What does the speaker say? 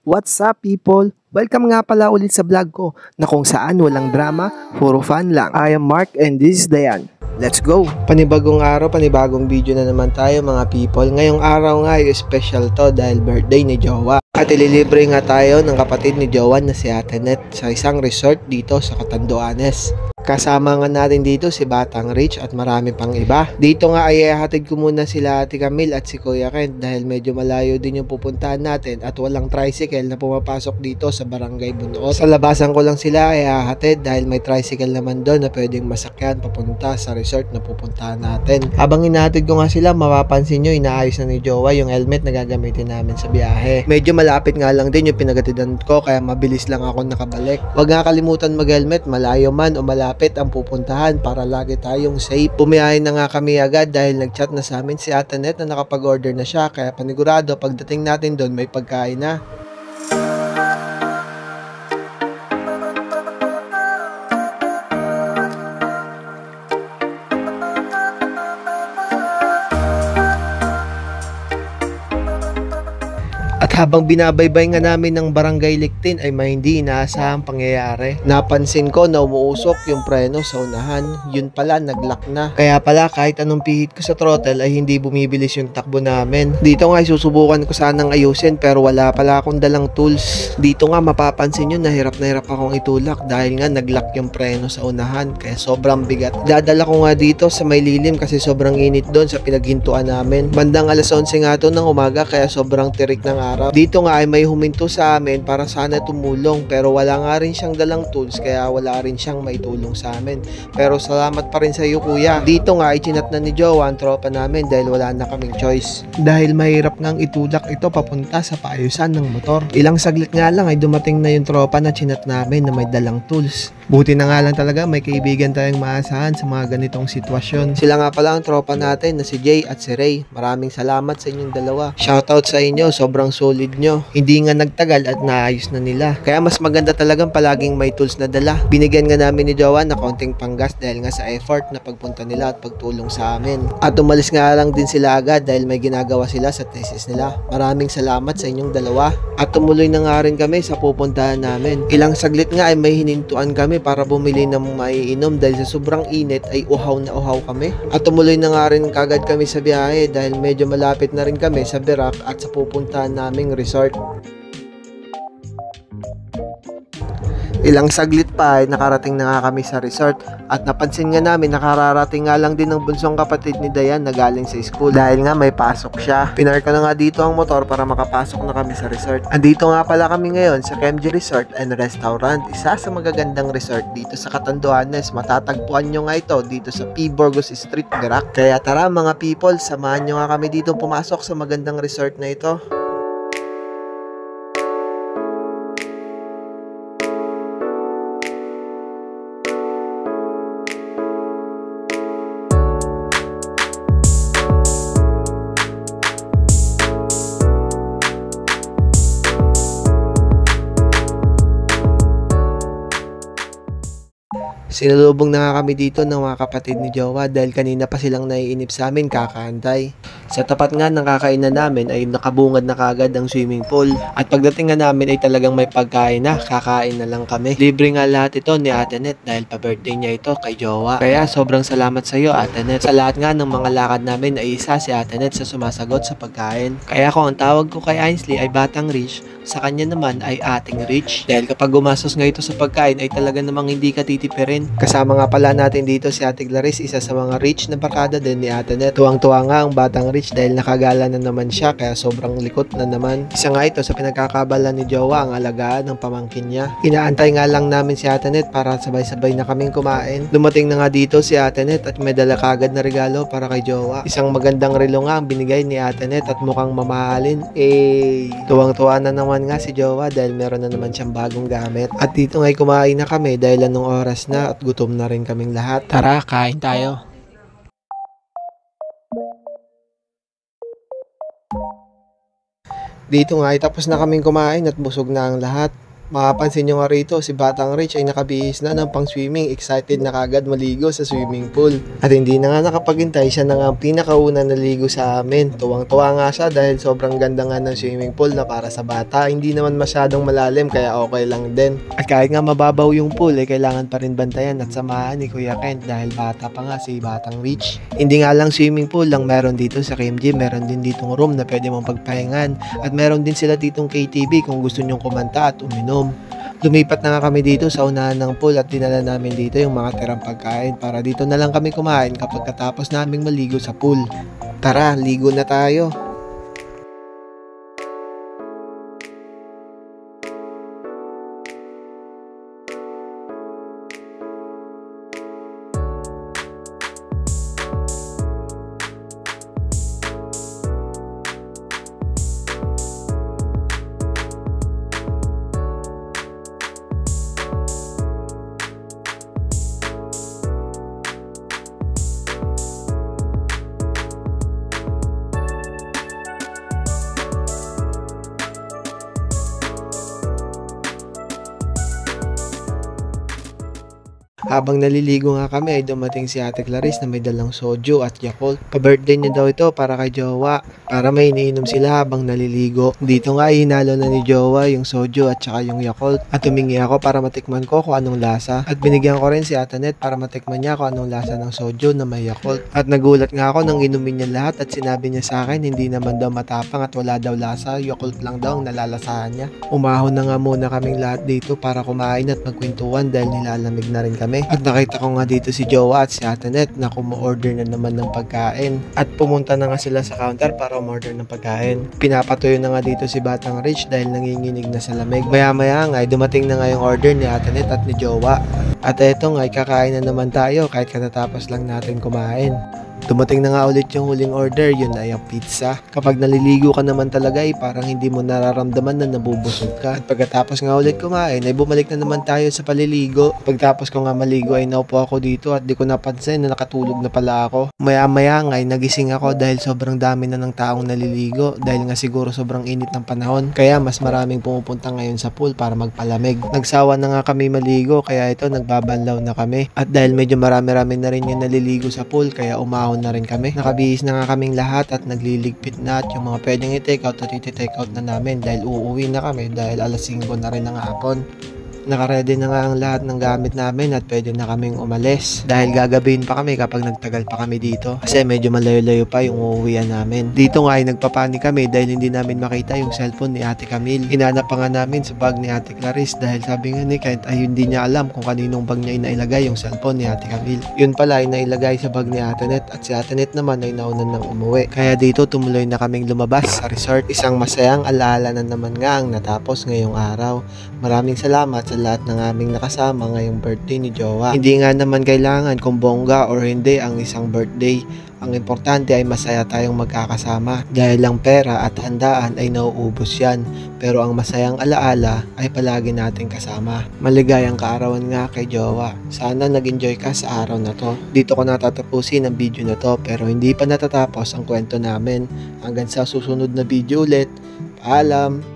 What's up people? Welcome nga pala ulit sa vlog ko na kung saan walang drama, puro fun lang. I am Mark and this is Dayan. Let's go! Panibagong araw, panibagong video na naman tayo mga people. Ngayong araw nga ay special to dahil birthday ni Jowa. At ililibre nga tayo ng kapatid ni Jowa na si Ate Net sa isang resort dito sa Catanduanes. Kasama nga natin dito si Batang Rich at marami pang iba. Dito nga ay hatid ko muna sila Ate Camille at si Kuya Kent dahil medyo malayo din yung pupuntahan natin at walang tricycle na pumapasok dito sa Barangay Bunuot. Sa labasan ko lang sila ay hatid dahil may tricycle naman doon na pwedeng masakyan papunta sa resort na pupuntahan natin. Habang inahatid ko nga sila, mapapansin nyo inaayos na ni Jowa yung helmet na gagamitin namin sa biyahe. Medyo malapit nga lang din yung pinagatidan ko kaya mabilis lang ako nakabalik. Huwag nga kalimutan mag-helmet, malayo man o malapit ang pupuntahan para lagi tayong safe. Bumiyahin na nga kami agad dahil nag-chat na sa amin si Ate Net na nakapag-order na siya kaya panigurado pagdating natin doon may pagkain na. At habang binabaybay nga namin ng Barangay Lictin ay may hindi inaasahang pangyayari. Napansin ko na umuusok yung preno sa unahan. Yun pala, nag-lock na. Kaya pala kahit anong pihit ko sa throttle ay hindi bumibilis yung takbo namin. Dito nga ay susubukan ko sanang ayusin pero wala pala akong dalang tools. Dito nga mapapansin nyo na hirap akong itulak dahil nga nag-lock yung preno sa unahan. Kaya sobrang bigat. Dadala ko nga dito sa may lilim kasi sobrang init doon sa pinaghintuan namin. Bandang alas 11 nga to ng umaga kaya sobrang tirik ng araw. Dito nga ay may huminto sa amin para sana tumulong pero wala nga rin siyang dalang tools kaya wala rin siyang maitulong sa amin. Pero salamat pa rin sa iyo kuya. Dito nga ay chinat na ni Jowa ang tropa namin dahil wala na kaming choice. Dahil mahirap ngang itulak ito papunta sa paayusan ng motor. Ilang saglit nga lang ay dumating na yung tropa na chinat namin na may dalang tools. Buti na nga lang talaga may kaibigan tayong maasahan sa mga ganitong sitwasyon. Sila nga pala ang tropa natin na si Jay at si Ray. Maraming salamat sa inyong dalawa. Shoutout sa inyo, sobrang solid nyo. Hindi nga nagtagal at naayos na nila. Kaya mas maganda talagang palaging may tools na dala. Binigyan nga namin ni Jowa na kaunting panggas dahil nga sa effort na pagpunta nila at pagtulong sa amin. At umalis nga lang din sila agad dahil may ginagawa sila sa thesis nila. Maraming salamat sa inyong dalawa. At tumuloy na nga rin kami sa pupuntahan namin. Ilang saglit nga ay may hinintuan kami para bumili ng maiinom dahil sa sobrang init ay uhaw na uhaw kami. At tumuloy na nga rin kagad kami sa biyahe dahil medyo malapit na rin kami sa Birac at sa pupuntahan naming resort. Ilang saglit pa ay nakarating na nga kami sa resort at napansin nga namin nakararating nga lang din ng bunsong kapatid ni Dayan na galing sa school dahil nga may pasok siya. Pinark ko na nga dito ang motor para makapasok na kami sa resort. Andito nga pala kami ngayon sa KMG Resort and Restaurant, isa sa magagandang resort dito sa Catanduanes. Matatagpuan nyo nga ito dito sa P. Burgos Street, Birac. Kaya tara mga people, samahan nyo nga kami dito pumasok sa magandang resort na ito. Sinalubong na nga kami dito ng mga kapatid ni Jowa dahil kanina pa silang naiinip sa amin kakaantay. Sa tapat nga ng kakainan namin ay nakabungad na kagad ang swimming pool. At pagdating nga namin ay talagang may pagkain na, kakain na lang kami. Libre nga lahat ito ni Ate Net dahil pa-birthday niya ito kay Jowa. Kaya sobrang salamat sa iyo Ate Net. Sa lahat nga ng mga lakad namin ay isa si Ate Net sa sumasagot sa pagkain. Kaya kung ang tawag ko kay Ainsley ay Batang Rich, sa kanya naman ay Ating Rich. Dahil kapag gumastos nga ito sa pagkain ay talaga namang hindi ka titipirin. Kasama nga pala natin dito si Ate Clarice, isa sa mga rich na barkada din ni Ate Net. Tuwang-tuwa nga ang Batang Rich dahil nakagala na naman siya kaya sobrang likot na naman. Isa nga ito sa pinagkakabala ni Jowa ang alagaan ng pamangkin niya. Inaantay nga lang namin si Ate Net para sabay-sabay na kaming kumain. Dumating na nga dito si Ate Net at may dala kagad na regalo para kay Jowa. Isang magandang relo nga ang binigay ni Ate Net at mukhang mamahalin. Tuwang-tuwa na naman nga si Jowa dahil meron na naman siyang bagong gamit. At dito nga'y kumain na kami dahil anong oras na at gutom na rin kaming lahat. Tara, kain tayo. Dito nga ay tapos na kaming kumain at busog na ang lahat. Mapapansin nyo nga rito, si Batang Rich ay nakabihis na ng pang swimming, excited na kagad maligo sa swimming pool. At hindi na nga nakapaghintay, siya na nga ang pinakauna naligo sa amin. Tuwang-tuwa nga siya dahil sobrang ganda nga ng swimming pool na para sa bata. Hindi naman masyadong malalim kaya okay lang din. At kahit nga mababaw yung pool, kailangan pa rin bantayan at samahan ni Kuya Kent dahil bata pa nga si Batang Rich. Hindi nga lang swimming pool lang meron dito sa KMG, meron din ditong room na pwede mong pagpahingan. At meron din sila ditong KTV kung gusto nyong kumanta at uminom. Lumipat na nga kami dito sa unahan ng pool at dinala namin dito yung mga tirang pagkain para dito na lang kami kumain kapag katapos naming maligo sa pool. Tara, ligo na tayo. Habang naliligo nga kami ay dumating si Ate Clarice na may dalang soju at Yakult. Pa-birthday niya daw ito para kay Jowa. Para may iniinom sila habang naliligo. Dito nga ay hinalo na ni Jowa yung soju at saka yung Yakult. At humingi ako para matikman ko kung anong lasa. At binigyan ko rin si Ate Net para matikman niya kung anong lasa ng soju na may Yakult. At nagulat nga ako nang inumin niya lahat at sinabi niya sa akin hindi naman daw matapang at wala daw lasa. Yakult lang daw ang nalalasahan niya. Umahon na nga muna kaming lahat dito para kumain at magkwentuhan dahil nilalamig na rin kami. At nakita ko nga dito si Jowa at si Ate Net na kumo-order na naman ng pagkain. At pumunta na nga sila sa counter para umorder ng pagkain. Pinapatuyo na nga dito si Batang Rich dahil nanginginig na sa lamig. Maya-maya nga ay dumating na nga yung order ni Ate Net at ni Jowa. At eto nga ay kakain na naman tayo kahit katatapos lang natin kumain. Dumating na nga ulit yung huling order, yun ay ang pizza. Kapag naliligo ka naman talaga ay parang hindi mo nararamdaman na nabubusog ka. At pagkatapos nga ulit kumain ay bumalik na naman tayo sa paliligo. Pagtapos ko nga maligo ay naupo ako dito at di ko napansin na nakatulog na pala ako. Maya-maya nga ay nagising ako dahil sobrang dami na ng taong naliligo dahil nga siguro sobrang init ng panahon. Kaya mas maraming pumupunta ngayon sa pool para magpalamig. Nagsawa na nga kami maligo kaya ito nagbabanlaw na kami. At dahil medyo marami-rami na rin yung naliligo sa pool kaya umahon na rin kami. Nakabihis na nga kaming lahat at nagliligpit na at yung mga pwedeng i-take out at i-take out na namin dahil uuwi na kami dahil alas 5 na rin ng hapon. Nakaredy na nga ang lahat ng gamit namin at pwede na kaming umalis dahil gagabihin pa kami kapag nagtagal pa kami dito kasi medyo malayo-layo pa yung uuwian namin. Dito nga ay nagpapanik kami dahil hindi namin makita yung cellphone ni Ate Camille. Hinanap pa nga namin sa bag ni Ate Clarice dahil sabi nga ni Kent ay hindi niya alam kung kaninong bag niya inailagay yung cellphone ni Ate Camille. Yun pala ay nailagay sa bag ni Ate Net at si Ate Net naman ay naunan ng umuwi. Kaya dito tumuloy na kaming lumabas sa resort. Isang masayang alaala na naman nga ang natapos ngayong araw. Maraming salamat sa lahat ng aming nakasama ngayong birthday ni Jowa. Hindi nga naman kailangan kung bongga or hindi ang isang birthday. Ang importante ay masaya tayong magkakasama. Dahil lang pera at handaan ay nauubos yan. Pero ang masayang alaala ay palagi nating kasama. Maligayang kaarawan nga kay Jowa. Sana nag-enjoy ka sa araw na to. Dito ko natatapusin ang video na to pero hindi pa natatapos ang kwento namin. Hanggang sa susunod na video ulit. Paalam!